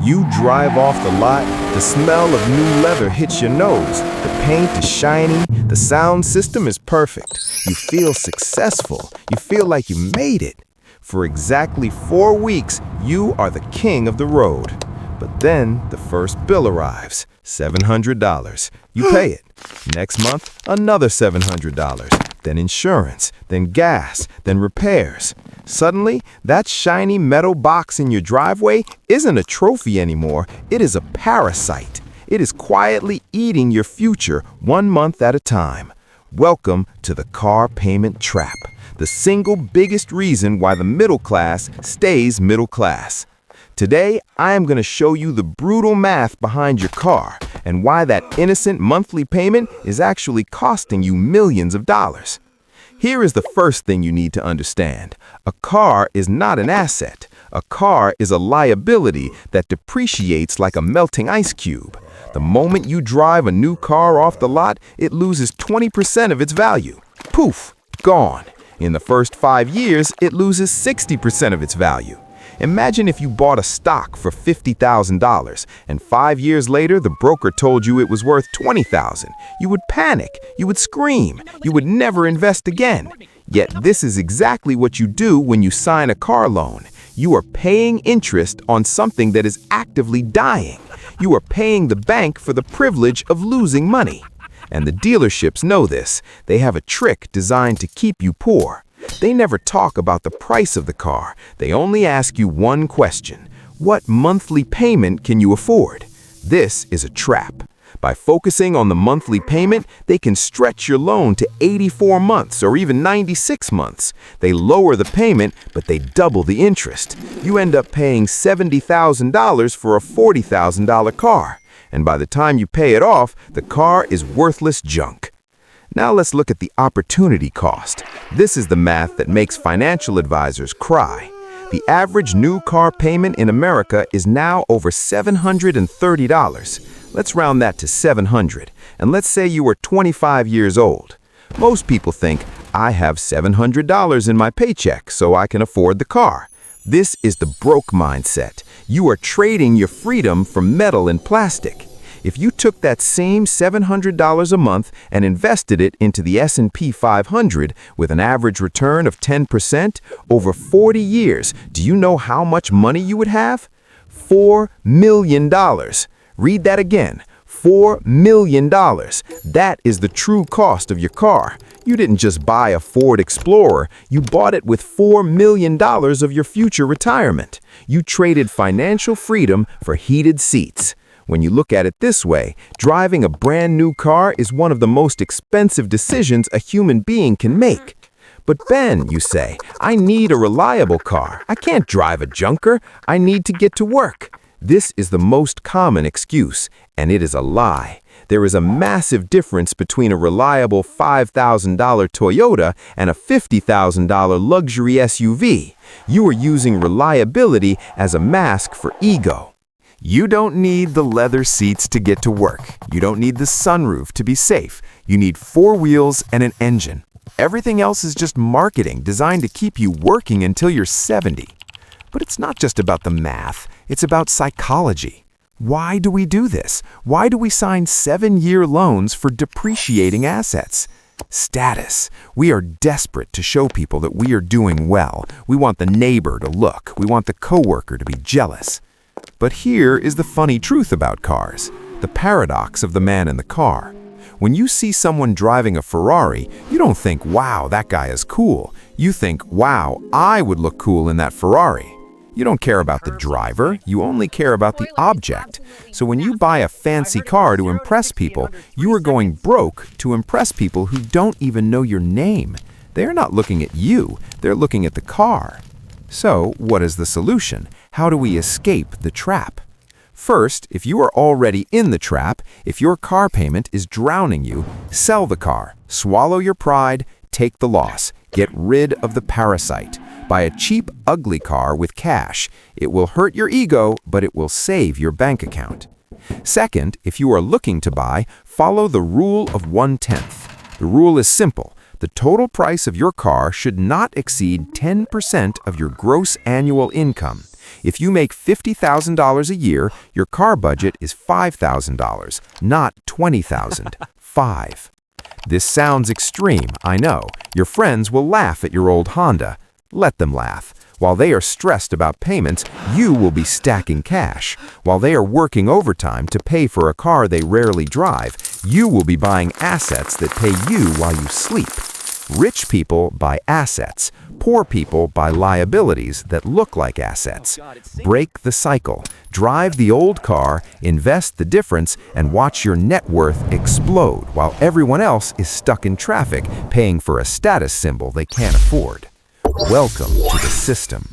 You drive off the lot, the smell of new leather hits your nose, the paint is shiny, the sound system is perfect. You feel successful, you feel like you made it. For exactly 4 weeks, you are the king of the road. But then the first bill arrives, $700. You pay it. Next month, another $700. Then insurance, then gas, then repairs. Suddenly, that shiny metal box in your driveway isn't a trophy anymore. It is a parasite. It is quietly eating your future 1 month at a time. Welcome to the car payment trap, the single biggest reason why the middle class stays middle class. Today, I am going to show you the brutal math behind your car and why that innocent monthly payment is actually costing you millions of dollars. Here is the first thing you need to understand. A car is not an asset. A car is a liability that depreciates like a melting ice cube. The moment you drive a new car off the lot, it loses 20% of its value. Poof, gone. In the first 5 years, it loses 60% of its value. Imagine if you bought a stock for $50,000 and 5 years later the broker told you it was worth $20,000. You would panic, you would scream, you would never invest again. Yet this is exactly what you do when you sign a car loan. You are paying interest on something that is actively dying. You are paying the bank for the privilege of losing money. And the dealerships know this. They have a trick designed to keep you poor. They never talk about the price of the car. They only ask you one question. What monthly payment can you afford? This is a trap. By focusing on the monthly payment, they can stretch your loan to 84 months or even 96 months. They lower the payment, but they double the interest. You end up paying $70,000 for a $40,000 car. And by the time you pay it off, the car is worthless junk. Now let's look at the opportunity cost. This is the math that makes financial advisors cry. The average new car payment in America is now over $730. Let's round that to 700, and let's say you are 25 years old. Most people think, I have $700 in my paycheck, so I can afford the car. This is the broke mindset. You are trading your freedom for metal and plastic. If you took that same $700 a month and invested it into the S&P 500 with an average return of 10% over 40 years, do you know how much money you would have? $4 million. Read that again. $4 million. That is the true cost of your car. You didn't just buy a Ford Explorer. You bought it with $4 million of your future retirement. You traded financial freedom for heated seats. When you look at it this way, driving a brand new car is one of the most expensive decisions a human being can make. But Ben, you say, I need a reliable car. I can't drive a junker. I need to get to work. This is the most common excuse, and it is a lie. There is a massive difference between a reliable $5,000 Toyota and a $50,000 luxury SUV. You are using reliability as a mask for ego. You don't need the leather seats to get to work. You don't need the sunroof to be safe. You need 4 wheels and an engine. Everything else is just marketing designed to keep you working until you're 70. But it's not just about the math. It's about psychology. Why do we do this? Why do we sign 7-year loans for depreciating assets? Status. We are desperate to show people that we are doing well. We want the neighbor to look. We want the coworker to be jealous. But here is the funny truth about cars, the paradox of the man in the car. When you see someone driving a Ferrari, you don't think, wow, that guy is cool. You think, wow, I would look cool in that Ferrari. You don't care about the driver, you only care about the object. So when you buy a fancy car to impress people, you are going broke to impress people who don't even know your name. They're not looking at you, they're looking at the car. So, what is the solution? How do we escape the trap? First, if you are already in the trap, if your car payment is drowning you, sell the car, swallow your pride, take the loss, get rid of the parasite. Buy a cheap, ugly car with cash. It will hurt your ego, but it will save your bank account. Second, if you are looking to buy, follow the rule of 1/10. The rule is simple. The total price of your car should not exceed 10% of your gross annual income. If you make $50,000 a year, your car budget is $5,000, not $20,000. 5. This sounds extreme, I know. Your friends will laugh at your old Honda. Let them laugh. While they are stressed about payments, you will be stacking cash. While they are working overtime to pay for a car they rarely drive, you will be buying assets that pay you while you sleep. Rich people buy assets. Poor people buy liabilities that look like assets. Break the cycle. Drive the old car, invest the difference, and watch your net worth explode while everyone else is stuck in traffic paying for a status symbol they can't afford. Welcome to the system.